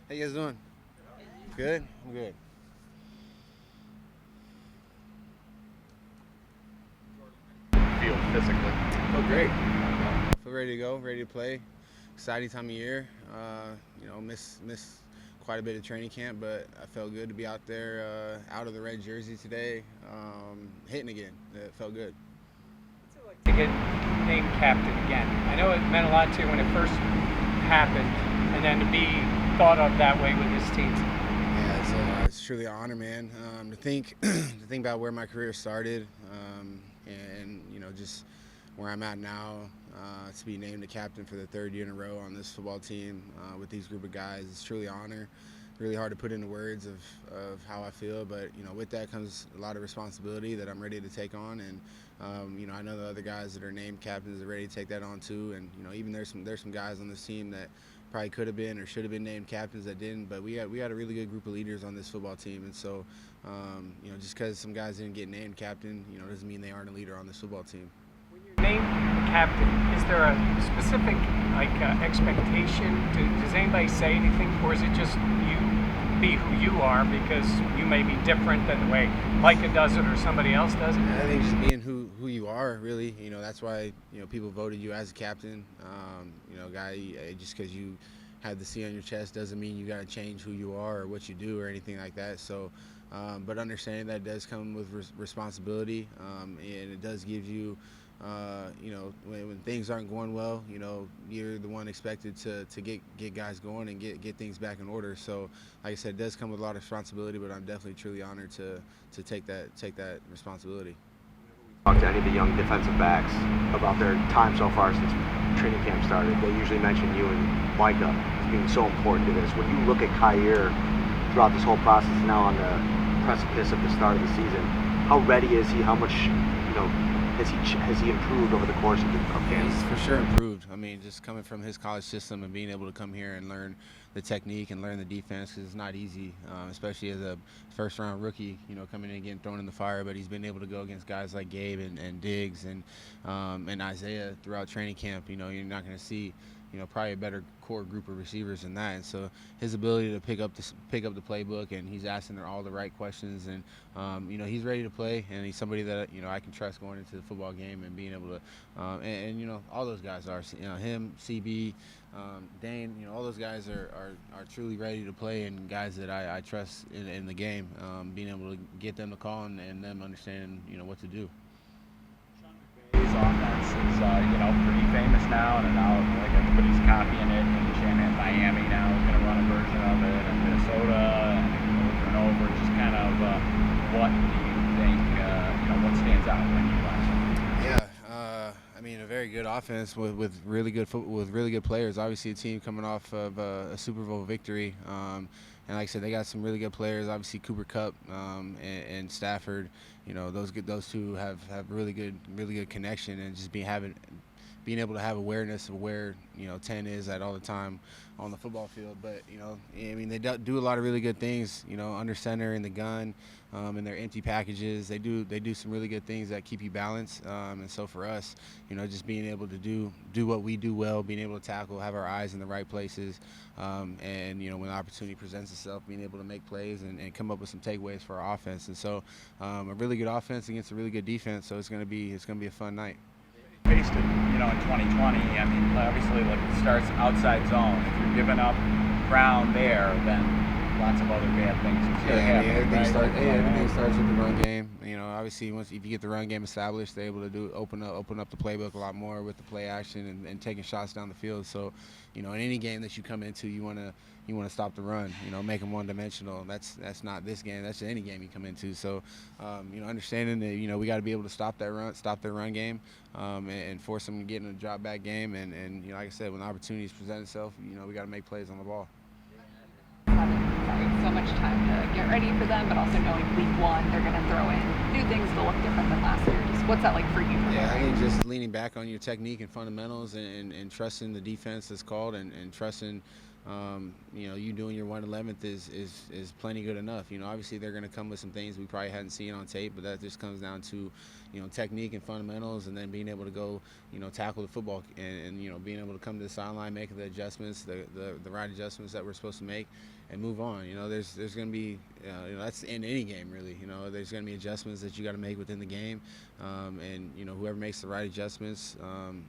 How you guys doing? Good? I'm good. Feel physically? Feel great. Feel ready to go, ready to play. Exciting time of year. Miss quite a bit of training camp, but I felt good to be out there, out of the red jersey today, hitting again. It felt good. To get named captain again. I know it meant a lot to you when it first happened, and then to be thought of that way with this team. Yeah, it's truly an honor, man. To think to think about where my career started, and just where I'm at now. To be named the captain for the third year in a row on this football team with these group of guys, it's truly an honor. Really hard to put into words of how I feel, but with that comes a lot of responsibility that I'm ready to take on, and I know the other guys that are named captains are ready to take that on too, and even there's some guys on this team that probably could have been or should have been named captains that didn't, but we got a really good group of leaders on this football team, and so just because some guys didn't get named captain, doesn't mean they aren't a leader on this football team. Named captain, is there a specific expectation? Does anybody say anything, or is it just you be who you are because you may be different than the way Micah does it or somebody else does it? I think just being who you are, really. That's why people voted you as a captain. Just because you have the C on your chest doesn't mean you got to change who you are or what you do or anything like that. So, but understanding that does come with responsibility, and it does give you. When things aren't going well, you're the one expected to get guys going and get things back in order. So, like I said, it does come with a lot of responsibility, but I'm definitely truly honored to take that responsibility. Talk to any of the young defensive backs about their time so far since training camp started. They usually mention you and Micah as being so important to this. When you look at Payer throughout this whole process now on the precipice of the start of the season, how ready is he? How much, has he improved over the course of camp? He's for sure improved. I mean, just coming from his college system and being able to come here and learn the technique and learn the defense, because it's not easy, especially as a first-round rookie, coming in and getting thrown in the fire. But he's been able to go against guys like Gabe and Diggs and Isaiah throughout training camp. You're not going to see probably a better core group of receivers than that. And so his ability to pick up the playbook, and he's asking all the right questions, and he's ready to play, and he's somebody that I can trust going into the football game and being able to all those guys are him, CB, Dane, all those guys are truly ready to play, and guys that I trust in the game, being able to get them to call and them understanding what to do. His offense is, pretty famous now, and now like everybody's copying it. And Shannon, Miami now is going to run a version of it, and Minnesota, and over and over. Just kind of, what do you think? What stands out when you watch it? Yeah, I mean, a very good offense with really good players. Obviously, a team coming off of a Super Bowl victory. And like I said, they got some really good players. Obviously, Cooper Kupp and Stafford. Those two have really good connection, and just being able to have awareness of where 10 is at all the time on the football field. But I mean, they do a lot of really good things. Under center in the gun, in their empty packages, they do some really good things that keep you balanced. And so for us, just being able to do what we do well, being able to tackle, have our eyes in the right places, and when the opportunity presents itself, being able to make plays and come up with some takeaways for our offense. And so a really good offense against a really good defense. So it's gonna be a fun night. Faced it, in 2020. I mean, obviously, like it starts outside zone. If you're giving up ground there, then lots of other bad things are happen. Everything starts with the run game. Obviously, if you get the run game established, they're able to open up the playbook a lot more with the play action and taking shots down the field. So, in any game that you come into, you want to stop the run. Make them one-dimensional. That's not this game. That's any game you come into. So, understanding that we got to be able to stop their run game, and force them to get in a drop back game. And like I said, when the opportunities present itself, we got to make plays on the ball. So much time to get ready for them, but also knowing week one they're going to throw in new things that look different than last year. Just what's that like for you? Yeah, I think just leaning back on your technique and fundamentals, and trusting the defense that's called, and trusting you doing your 1/11th is plenty good enough. Obviously they're going to come with some things we probably hadn't seen on tape, but that just comes down to technique and fundamentals, and then being able to go, tackle the football and being able to come to the sideline, making the adjustments, the right adjustments that we're supposed to make, and move on. There's going to be, that's in any game really. There's going to be adjustments that you got to make within the game, and whoever makes the right adjustments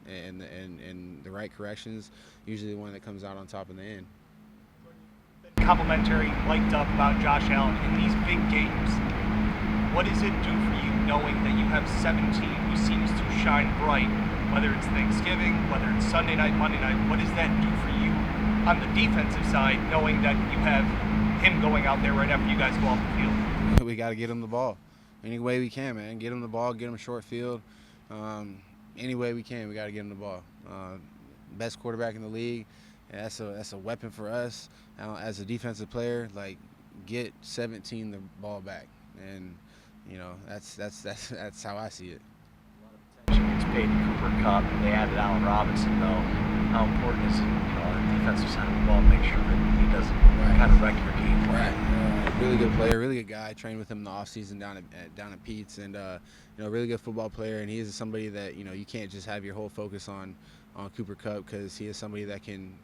and the right corrections, usually the one that comes out on top in the end. Complimentary, mic'd up about Josh Allen in these big games. What does it do for you knowing that you have 17 who seems to shine bright, whether it's Thanksgiving, whether it's Sunday night, Monday night? What does that do for you on the defensive side, knowing that you have him going out there right after you guys go off the field? We got to get him the ball any way we can, man. Get him the ball, get him short field. Any way we can, we got to get him the ball. Best quarterback in the league. And that's a weapon for us as a defensive player. Like, get 17 the ball back, and that's how I see it. A lot of attention gets paid to Cooper Kupp. They added Allen Robinson, though. How important is it, on the defensive side of the ball, make sure that he doesn't kind of wreck your game plan? Right. Really good player, really good guy. I trained with him in the offseason down at Pete's, and really good football player. And he is somebody that you can't just have your whole focus on Cooper Kupp, because he is somebody that can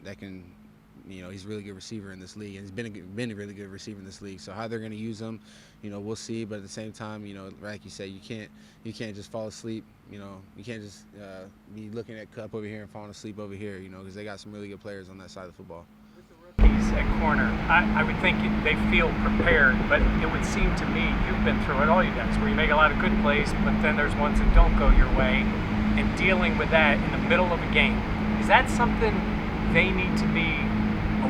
he's a really good receiver in this league, and he's been a really good receiver in this league. So how they're going to use him, we'll see. But at the same time, like you said, you can't just fall asleep. You can't just be looking at Kupp over here and falling asleep over here. Because they got some really good players on that side of the football. With the rookies at corner, I would think they feel prepared, but it would seem to me, you've been through it, all you guys, where you make a lot of good plays, but then there's ones that don't go your way, and dealing with that in the middle of a game. Is that something they need to be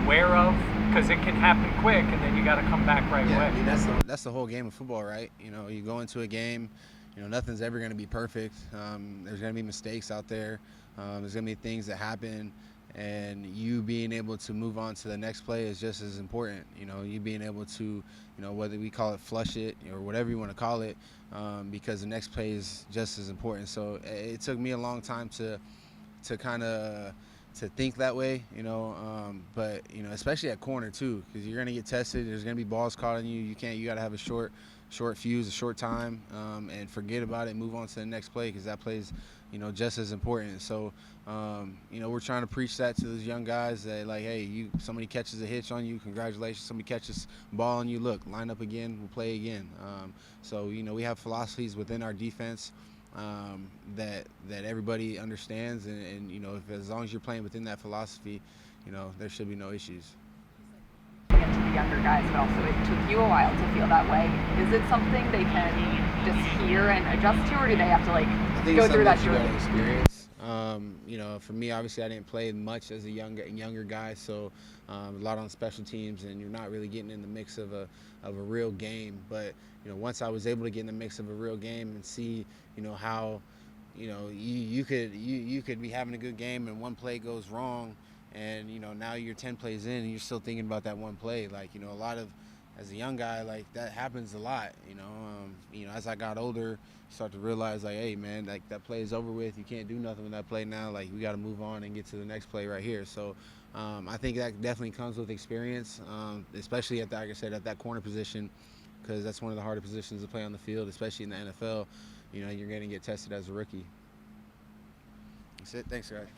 aware of? Because it can happen quick, and then you got to come back right away. I mean, that's the whole game of football, right? You go into a game, nothing's ever going to be perfect. There's going to be mistakes out there. There's going to be things that happen, and you being able to move on to the next play is just as important. You being able to, whether we call it flush it or whatever you want to call it, because the next play is just as important. So it took me a long time to kind of to think that way, but especially at corner too, because you're gonna get tested. There's gonna be balls caught on you. You gotta have a short fuse, a short time, and forget about it. Move on to the next play, because that play is, just as important. So, we're trying to preach that to those young guys that, like, hey, somebody catches a hitch on you, congratulations. Somebody catches a ball on you, look, line up again, we'll play again. So we have philosophies within our defense that everybody understands, and if as long as you're playing within that philosophy, there should be no issues. Into the younger guys, but also it took you a while to feel that way. Is it something they can just hear and adjust to, or do they have to go through that journey? Experience. For me, obviously, I didn't play much as a younger guy, so a lot on special teams, and you're not really getting in the mix of a real game. But once I was able to get in the mix of a real game and see, how, you could be having a good game and one play goes wrong, and now you're 10 plays in and you're still thinking about that one play. Like, a lot of, as a young guy, like, that happens a lot. As I got older, start to realize, like, hey man, like, that play is over with. You can't do nothing with that play now. Like, we got to move on and get to the next play right here. So I think that definitely comes with experience, especially like I said, at that corner position, because that's one of the harder positions to play on the field, especially in the NFL. You're going to get tested as a rookie. That's it. Thanks, guys.